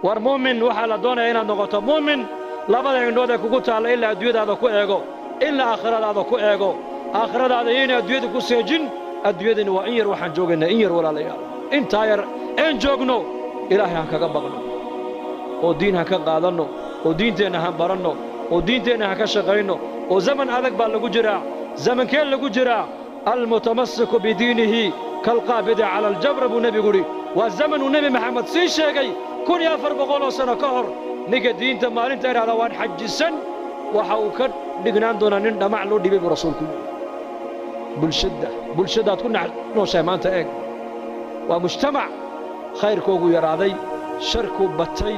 war muumin waxaa la doonayaa inaad noqoto muumin labada indhood ee kugu taalla ilaa adduunyadaada ku eego ilaa aakhiradaada ku eego aakhiradaada yayna adduunyada ku seejin adduunyadani waa in yar waxaan joogaynaa in yar walaalayaal intaa yar een joogno ilaahay han kaga baqno oo diin han ka qaadanno oo diinteenna han baranno oo diinteenna han ka shaqayno oo zaman adag baa lagu jiraa zamankeen lagu jiraa almutamassiku bidiinihi kalqaabidi cala aljabra buu nebigu yidhi waa zamanuu nebi maxamed sii sheegay 1400 sano ka hor ninka diinta maalinta idhaahda waan xajisan waxa uu ka dhignaan doonaa nin dhamac loo dhibay buu rasuulku yidhi bulshadaad ku nooshahay maanta eeg waa mujtamac khayrkoogu yaraaday sharkuu batay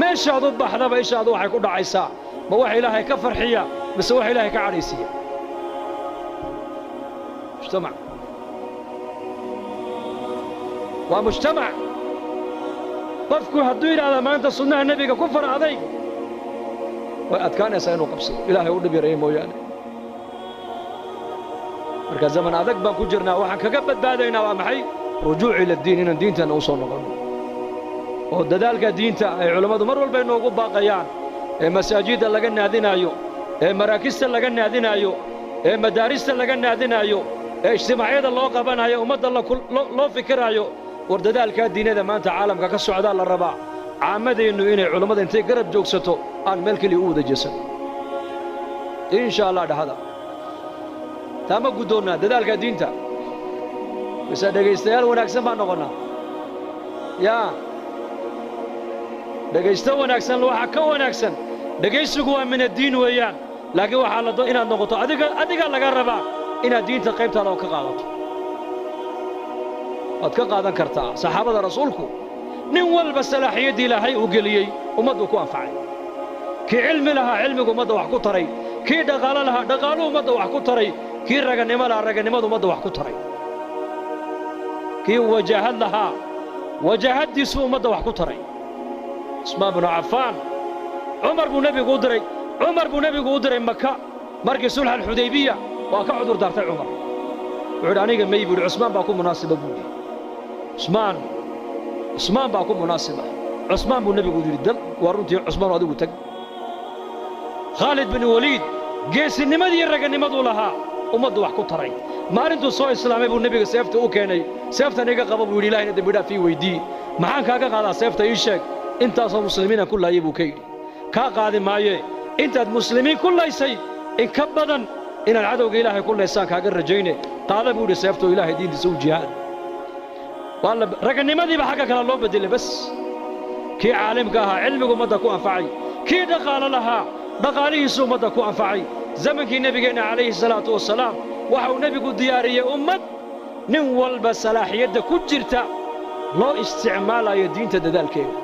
meeshaad u baxdaba ishaadu waxay ku dhacaysaa ma wax ilaahay ka farxiya mise wax ilaahay ka cadhaysiiya mujtamac waa mujtamac qofku hadduu yidhaahda maanta sunnaha nebiga ku far adayg way adkaanaysaa inuu qabsado ilaahay u dhib yareeyo mooyaane marka zaman adag baan ku jirnaa waxaan kaga badbaadaynaa waa maxay rujuuc ila diin inaan diinteenna u soo noqonno oo dadaalka diinta ay culammadu mar walba inoogu baaqayaan ee masaajidda laga naadinaayo ee maraakista laga naadinaayo ee madaarista laga naadinaayo ee ijtimaacyada loo qabanayo ummadda loo fikiraayo war dadaalkaa diinada maanta caalamka ka socdaa la rabaa caamadeennu inay culammada intay garab joogsato aan meel keliya u wada jeesan insha allah dhahada taa ma guddoonnaa dadaalkaa diinta mise dhegaystayaal wanaagsan baan noqonnaa yaa dhegaysto wanaagsan waxa ka wanaagsan dhegaysigu waa min addiin weeyaan laakiin waxaa inaad noqoto adiga laga rabaa inaad diinta qaybtaada oo ka qaadato waad ka qaadan kartaa saxaabada rasuulku nin walba salaaxiyaddii ilaahay uu geliyey ummaddu ku anfacay kii cilmi lahaa cilmigu ummadda wax ku taray kii dhaqaalo lahaa dhaqaaluhu ummadda wax ku taray kii raganimo lahaa raganimadu ummadda wax ku taray kii wajaahad lahaa wajaahaddiisuu ummadda wax ku taray cusmaan binu cafaan cumar buu nebigu u diray maka markii sulx alxudaybiya waa ka cudur daartay cumar wuxuu yidhi aniga may buu yidhi cusmaan baa ku munaasiba buu yidhi cusmaan baa ku munaasiba cusmaan buu nebigu yidhi dal waa runtii cusmaan adigu tag khaalid bin waliid geesinimadii raganimaduu lahaa ummaddu wax ku taray maalintuu soo islaamay buu nebiga seefta u keenay seeftan iga qaba buu yidhi ilaahayna dembi dhaaf ii weydii maxaan kaaga qaadaa seefta ii sheeg intaasoo muslimiinaan ku laayay buu ka yidhi kaa qaadi maaye intaad muslimiin ku laysay in ka badan inaad cadowga ilaahay ku laysaan kaaga rajayne qaada buu yidhi seeftoo ilaahay diintiisa u jihaad raganimadiiba xagga kale loo bedelay bas kii caalimka ahaa cilmigu ummadda ku anfacay kii dhaqaalo lahaa dhaqaalihiisu ummadda ku anfacay zamankii nebigeenna calayhi salaatu wasalaam waxa uu nebigu diyaariyey ummad nin walba salaaxiyadda ku jirta loo isticmaalayo diinta dadaalkeeda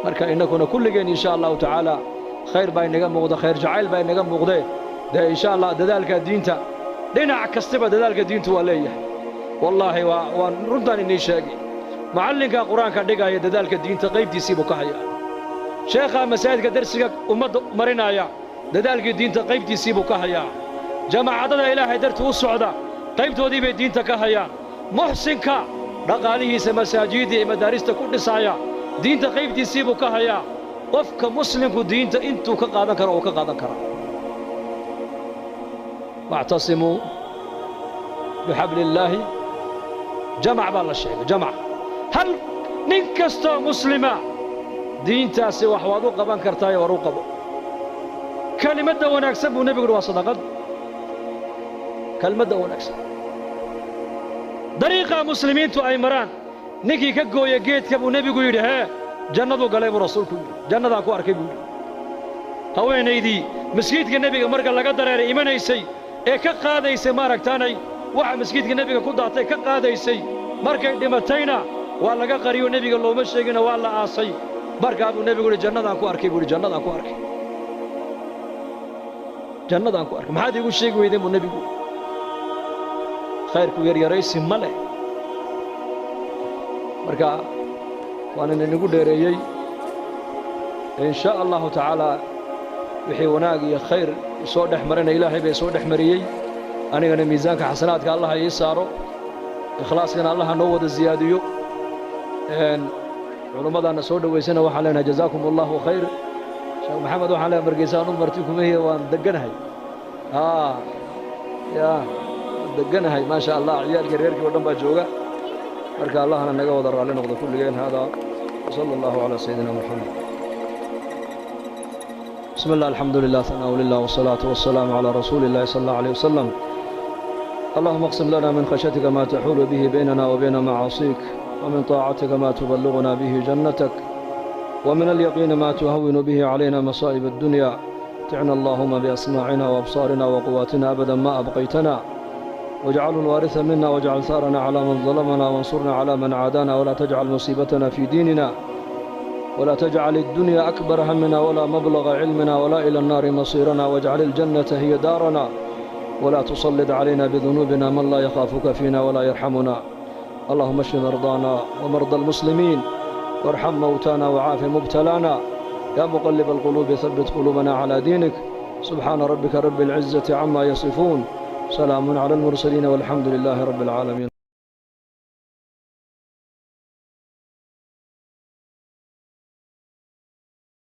marka innakuna kulligeen insha allahu tacaala khayr baa inaga muuqda khayr jacayl baa inaga muuqdee dee insha allah dadaalka diinta dhinac kastaba dadaalka diintu waa leeyahay wallaahi waan runtaan inii sheegay macallinka qur-aanka dhigaya dadaalka diinta qaybtiisii buu ka hayaa sheekhaa masaajidka darsiga ummadda marinaya dadaalkii diinta qaybtiisii buu ka hayaa jamaacadada ilaahay dartii u socda qaybtoodii bay diinta ka hayaan muxsinka dhaqaalihiisa masaajidda iyo madaarista ku dhisaya diinta qaybtiisii buu ka hayaa qofka muslimku diinta intuu ka qaadan karo oo ka qaadan karaa wactasimuu bixabli illaahi jamac baa la sheegay jamac hal nin kastoo muslima diintaasi wax waad u qaban kartaayo war u qabo kelimadda wanaagsan buu nebigu yidhi waa sadaqad kelmadda wanaagsan dariiqa muslimiintu ay maraan ninkii ka gooya geedka buu nebigu yidhi hee jannaduu galay buu rasuulku yidhi jannadaan ku arkay buu yidhi haweenaydii masjidka nebiga marka laga dareeray imanaysay ee ka qaadaysay maaragtaanay waxa masjidka nebiga ku daatay ka qaadaysay markay dhimatayna waa laga qariyo nebiga looma sheegina waa la aasay markaa buu nebigu yidhi jannadaan ku arkay buu yidhi jannadaan ku arkay jannadaan ku arkay maxaad iigu sheegi weydeen buu nebigu khayrku yaryaraysi ma leh marka waan inagu dheereeyey in sha allahu tacaala wixii wanaag iyo khayr soo dhex marana ilaahay bay soo dhex mariyey anigana miisaanka xasanaadka allah ii saaro ikhlaaskana allah noo wada ziyaadiyo culumadana soo dhaweysana waxaan leenahay jazaakumullahu khayr sheekh maxamed waxaan leenahay markiisa aanu marti kuma hiya waan deganahay ya deganahay ma sha Allah ciyaalka reerkii oo dhan baa jooga marka allahna naga wada raali noqdo kulligeen hada sallallahu ala sayyidina muhammad بسم الله الحمد لله ثناء لله والصلاة والسلام على رسول الله صلى الله عليه وسلم اللهم اقسم لنا من خشيتك ما تحول به بيننا وبين معاصيك ومن طاعتك ما تبلغنا به جنتك ومن اليقين ما تهون به علينا مصائب الدنيا متعنا اللهم بأسماعنا وأبصارنا وقواتنا أبدا ما أبقيتنا واجعله الوارث منا واجعل ثارنا على من ظلمنا وانصرنا على من عادانا ولا تجعل مصيبتنا في ديننا ولا تجعل الدنيا أكبر همنا ولا مبلغ علمنا ولا إلى النار مصيرنا واجعل الجنة هي دارنا ولا تسلط علينا بذنوبنا من لا يخافك فينا ولا يرحمنا اللهم اشف مرضانا ومرضى المسلمين وارحم موتانا وعاف مبتلانا يا مقلب القلوب ثبت قلوبنا على دينك سبحان ربك رب العزة عما يصفون سلام على المرسلين والحمد لله رب العالمين